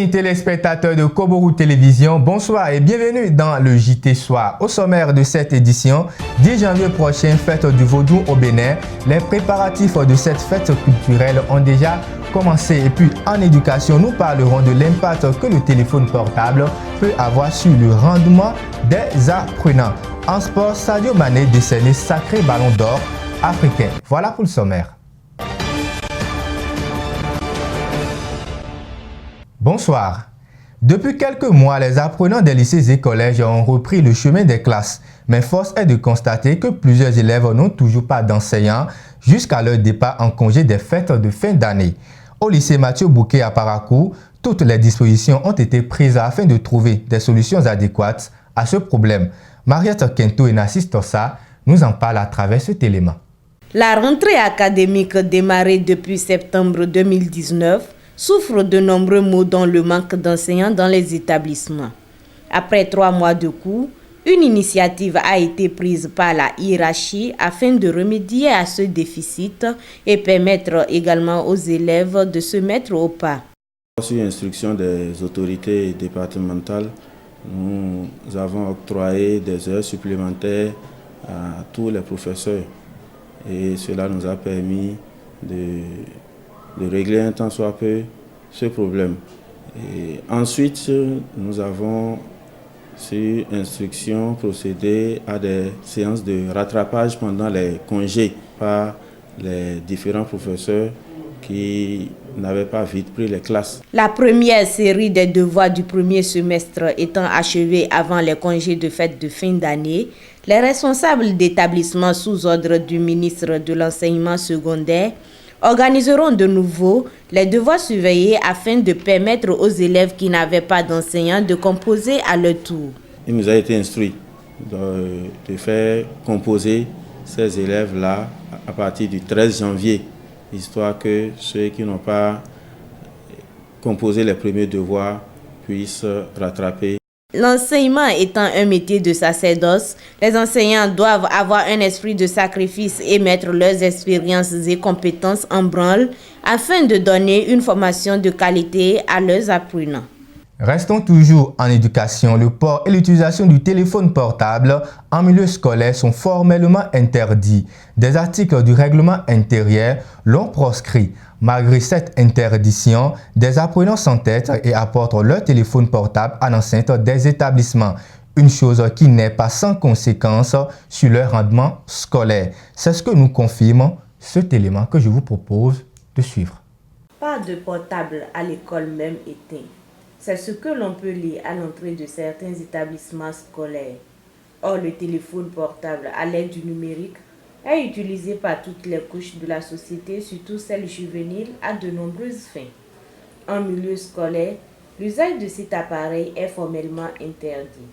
Amis téléspectateurs de Koboru Télévision, bonsoir et bienvenue dans le JT Soir. Au sommaire de cette édition, 10 janvier prochain, fête du Vaudou au Bénin. Les préparatifs de cette fête culturelle ont déjà commencé. Et puis en éducation, nous parlerons de l'impact que le téléphone portable peut avoir sur le rendement des apprenants. En sport, Sadio Mané décerné sacré ballon d'or africain. Voilà pour le sommaire. Bonsoir. Depuis quelques mois, les apprenants des lycées et collèges ont repris le chemin des classes. Mais force est de constater que plusieurs élèves n'ont toujours pas d'enseignants jusqu'à leur départ en congé des fêtes de fin d'année. Au lycée Mathieu Bouquet à Parakou, toutes les dispositions ont été prises afin de trouver des solutions adéquates à ce problème. Mariette Kento et Nassis Tossa nous en parlent à travers cet élément. La rentrée académique démarrée depuis septembre 2019 souffre de nombreux maux dont le manque d'enseignants dans les établissements. Après 3 mois de cours, une initiative a été prise par la hiérarchie afin de remédier à ce déficit et permettre également aux élèves de se mettre au pas. Sur instruction des autorités départementales, nous avons octroyé des heures supplémentaires à tous les professeurs et cela nous a permis de régler un tant soit peu ce problème. Et ensuite, nous avons, sur instruction, procédé à des séances de rattrapage pendant les congés par les différents professeurs qui n'avaient pas vite pris les classes. La première série des devoirs du premier semestre étant achevée avant les congés de fête de fin d'année, les responsables d'établissements sous ordre du ministre de l'enseignement secondaire organiseront de nouveau les devoirs surveillés afin de permettre aux élèves qui n'avaient pas d'enseignants de composer à leur tour. Il nous a été instruit de faire composer ces élèves-là à partir du 13 janvier, histoire que ceux qui n'ont pas composé les premiers devoirs puissent rattraper. L'enseignement étant un métier de sacerdoce, les enseignants doivent avoir un esprit de sacrifice et mettre leurs expériences et compétences en branle afin de donner une formation de qualité à leurs apprenants. Restons toujours en éducation. Le port et l'utilisation du téléphone portable en milieu scolaire sont formellement interdits. Des articles du règlement intérieur l'ont proscrit. Malgré cette interdiction, des apprenants s'entêtent et apportent leur téléphone portable à l'enceinte des établissements. Une chose qui n'est pas sans conséquence sur leur rendement scolaire. C'est ce que nous confirme cet élément que je vous propose de suivre. Pas de portable à l'école même éteint. C'est ce que l'on peut lire à l'entrée de certains établissements scolaires. Or, le téléphone portable à l'aide du numérique est utilisé par toutes les couches de la société, surtout celles juvéniles, à de nombreuses fins. En milieu scolaire, l'usage de cet appareil est formellement interdit.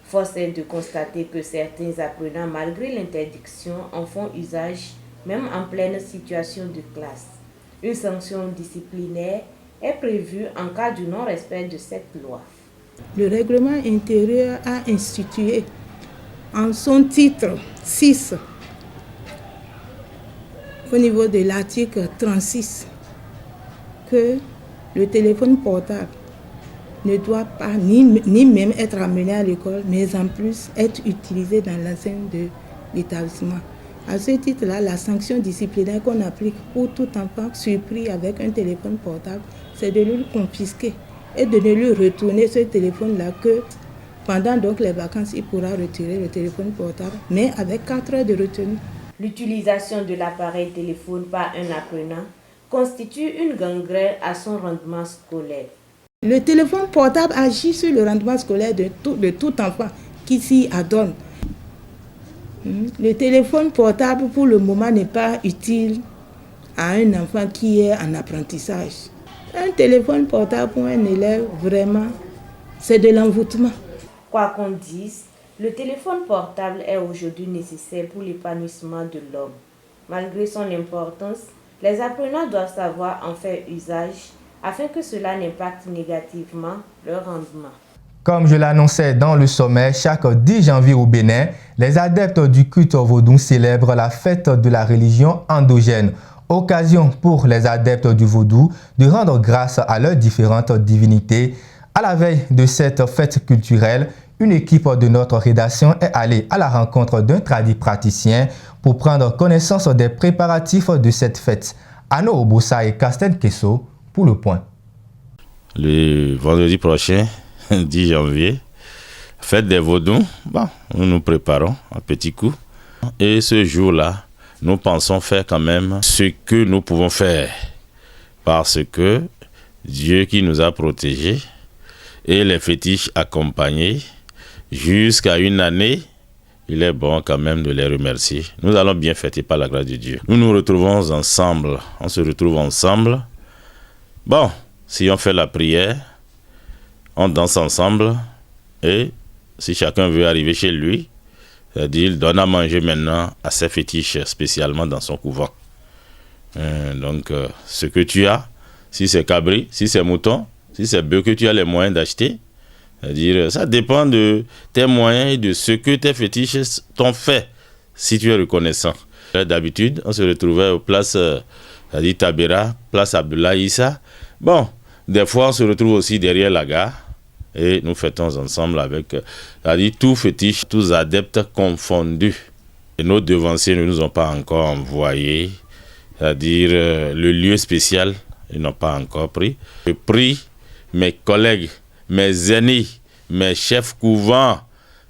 Force est de constater que certains apprenants, malgré l'interdiction, en font usage, même en pleine situation de classe. Une sanction disciplinaire est prévue en cas du non-respect de cette loi. Le règlement intérieur a institué en son titre 6 au niveau de l'article 36 que le téléphone portable ne doit pas ni même être amené à l'école, mais en plus être utilisé dans l'enceinte de l'établissement. À ce titre-là, la sanction disciplinaire qu'on applique pour tout enfant surpris avec un téléphone portable, c'est de lui confisquer et de ne lui retourner ce téléphone-là que pendant donc les vacances, il pourra retirer le téléphone portable, mais avec 4 heures de retenue. L'utilisation de l'appareil téléphone par un apprenant constitue une gangrène à son rendement scolaire. Le téléphone portable agit sur le rendement scolaire de tout enfant qui s'y adonne. Le téléphone portable, pour le moment, n'est pas utile à un enfant qui est en apprentissage. Un téléphone portable pour un élève, vraiment, c'est de l'envoûtement. Quoi qu'on dise, le téléphone portable est aujourd'hui nécessaire pour l'épanouissement de l'homme. Malgré son importance, les apprenants doivent savoir en faire usage afin que cela n'impacte négativement leur rendement. Comme je l'annonçais dans le sommet, chaque 10 janvier au Bénin, les adeptes du culte vaudou célèbrent la fête de la religion endogène. occasion pour les adeptes du vaudou de rendre grâce à leurs différentes divinités. À la veille de cette fête culturelle, une équipe de notre rédaction est allée à la rencontre d'un praticien pour prendre connaissance des préparatifs de cette fête. Ano Obosa et Castel Kesso pour le point. Le vendredi prochain, 10 janvier, fête des vaudous, nous nous préparons un petit coup. Et ce jour-là, nous pensons faire quand même ce que nous pouvons faire. Parce que Dieu qui nous a protégés et les fétiches accompagnés jusqu'à une année, il est bon quand même de les remercier. Nous allons bien fêter par la grâce de Dieu. Nous nous retrouvons ensemble. On se retrouve ensemble. Si on fait la prière, on danse ensemble. Et si chacun veut arriver chez lui, c'est-à-dire il donne à manger maintenant à ses fétiches, spécialement dans son couvent. Ce que tu as, si c'est cabri, si c'est mouton, si c'est bœuf que tu as les moyens d'acheter, c'est-à-dire ça dépend de tes moyens et de ce que tes fétiches t'ont fait, si tu es reconnaissant. D'habitude, on se retrouvait aux places, c'est-à-dire Tabera, place Abdullah Issa. Des fois, on se retrouve aussi derrière la gare et nous fêtons ensemble avec, c'est-à-dire tous fétiches, tous adeptes confondus. Et nos devanciers ne nous ont pas encore envoyé, c'est-à-dire le lieu spécial, ils n'ont pas encore pris. Je prie mes collègues, mes aînés, mes chefs couvents,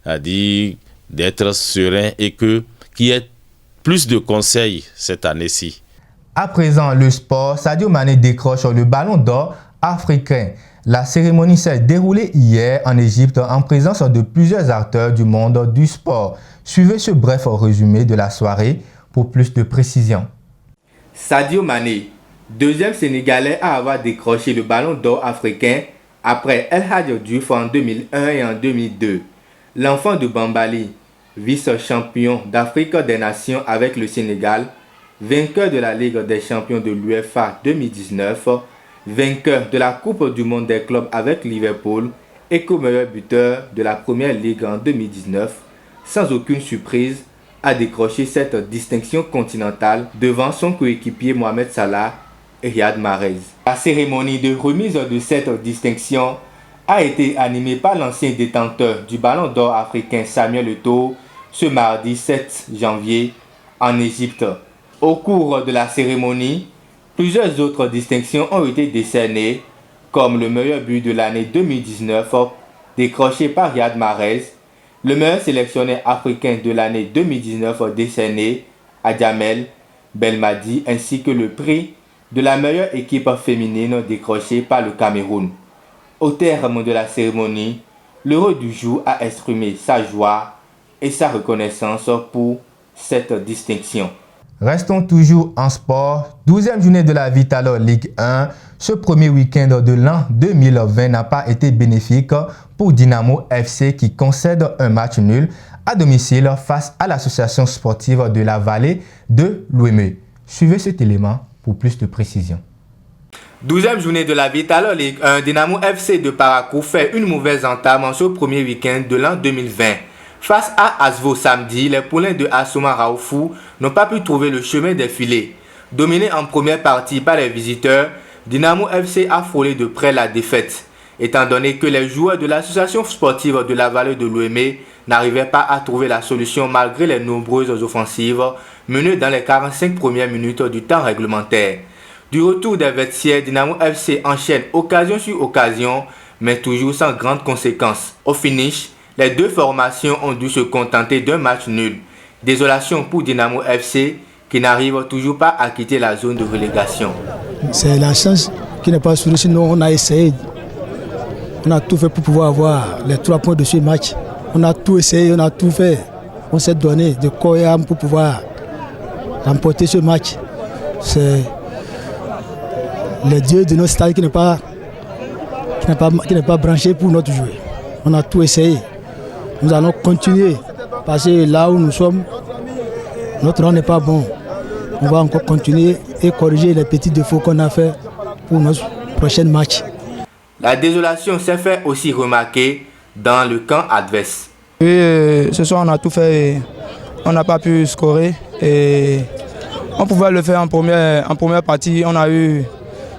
c'est-à-dire d'être sereins et qu'il y ait plus de conseils cette année-ci. À présent, le sport, Sadio Mané décroche le ballon d'or africain. La cérémonie s'est déroulée hier en Égypte en présence de plusieurs acteurs du monde du sport. Suivez ce bref résumé de la soirée pour plus de précision. Sadio Mané, deuxième Sénégalais à avoir décroché le ballon d'or africain après El Hadji Diouf en 2001 et en 2002. L'enfant de Bambali, vice-champion d'Afrique des Nations avec le Sénégal, vainqueur de la Ligue des champions de l'UEFA 2019, vainqueur de la Coupe du monde des clubs avec Liverpool et co-meilleur buteur de la Première Ligue en 2019, sans aucune surprise, a décroché cette distinction continentale devant son coéquipier Mohamed Salah et Riyad Mahrez. La cérémonie de remise de cette distinction a été animée par l'ancien détenteur du Ballon d'Or africain Samuel Eto'o ce mardi 7 janvier en Égypte. Au cours de la cérémonie, plusieurs autres distinctions ont été décernées, comme le meilleur but de l'année 2019 décroché par Riyad Mahrez, le meilleur sélectionneur africain de l'année 2019 décerné à Jamel Belmadi, ainsi que le prix de la meilleure équipe féminine décroché par le Cameroun. Au terme de la cérémonie, l'heureux du jour a exprimé sa joie et sa reconnaissance pour cette distinction. Restons toujours en sport. 12e journée de la Vital'Or Ligue 1. Ce premier week-end de l'an 2020 n'a pas été bénéfique pour Dynamo FC qui concède un match nul à domicile face à l'association sportive de la vallée de l'Ouémé. Suivez cet élément pour plus de précision. 12e journée de la Vital'Or Ligue 1, Dynamo FC de Parakou fait une mauvaise entame en ce premier week-end de l'an 2020. Face à Asvo samedi, les poulains de Assouma Raoufou n'ont pas pu trouver le chemin des filets. Dominé en première partie par les visiteurs, Dynamo FC a frôlé de près la défaite, étant donné que les joueurs de l'association sportive de la vallée de l'Ouémé n'arrivaient pas à trouver la solution malgré les nombreuses offensives menées dans les 45 premières minutes du temps réglementaire. Du retour des vestiaires, Dynamo FC enchaîne occasion sur occasion, mais toujours sans grandes conséquences. Au finish, les deux formations ont dû se contenter d'un match nul. Désolation pour Dynamo FC qui n'arrive toujours pas à quitter la zone de relégation. C'est la chance qui n'est pas souri, sinon on a essayé. On a tout fait pour pouvoir avoir les 3 points de ce match. On a tout essayé, on a tout fait. On s'est donné de corps et âme pour pouvoir remporter ce match. C'est le Dieu de notre stade qui n'est pas branché pour notre joueur. On a tout essayé. Nous allons continuer parce que là où nous sommes, notre rang n'est pas bon. On va encore continuer et corriger les petits défauts qu'on a fait pour notre prochain match. La désolation s'est fait aussi remarquer dans le camp adverse. Oui, ce soir on a tout fait, on n'a pas pu scorer et On pouvait le faire en première partie. On a eu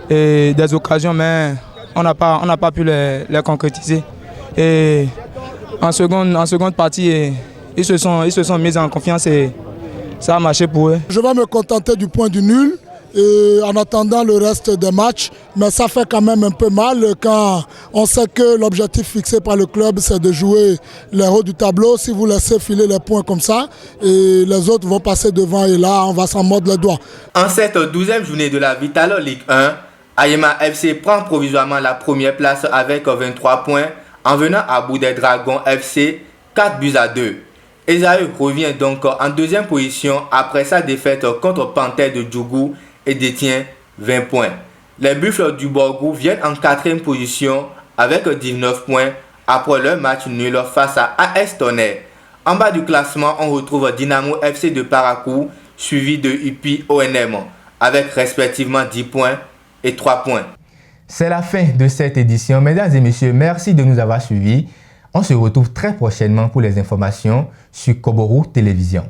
des occasions, mais on n'a pas pu les concrétiser. Et en seconde partie, ils se sont mis en confiance et ça a marché pour eux. Je vais me contenter du point du nul et en attendant le reste des matchs. Mais ça fait quand même un peu mal quand on sait que l'objectif fixé par le club, c'est de jouer les hauts du tableau. Si vous laissez filer les points comme ça, et les autres vont passer devant et là, on va s'en mordre les doigts. En cette 12e journée de la Vital Ligue 1, Ayema FC prend provisoirement la première place avec 23 points en venant à bout des Dragons FC 4-2. Esaü revient donc en deuxième position après sa défaite contre Panthère de Djougou et détient 20 points. Les Buffles du Borgou viennent en quatrième position avec 19 points après leur match nul face à AS Tonnerre. En bas du classement, on retrouve Dynamo FC de Parakou suivi de UPI ONM avec respectivement 10 points et 3 points. C'est la fin de cette édition. Mesdames et messieurs, merci de nous avoir suivis. On se retrouve très prochainement pour les informations sur Koborou Télévision.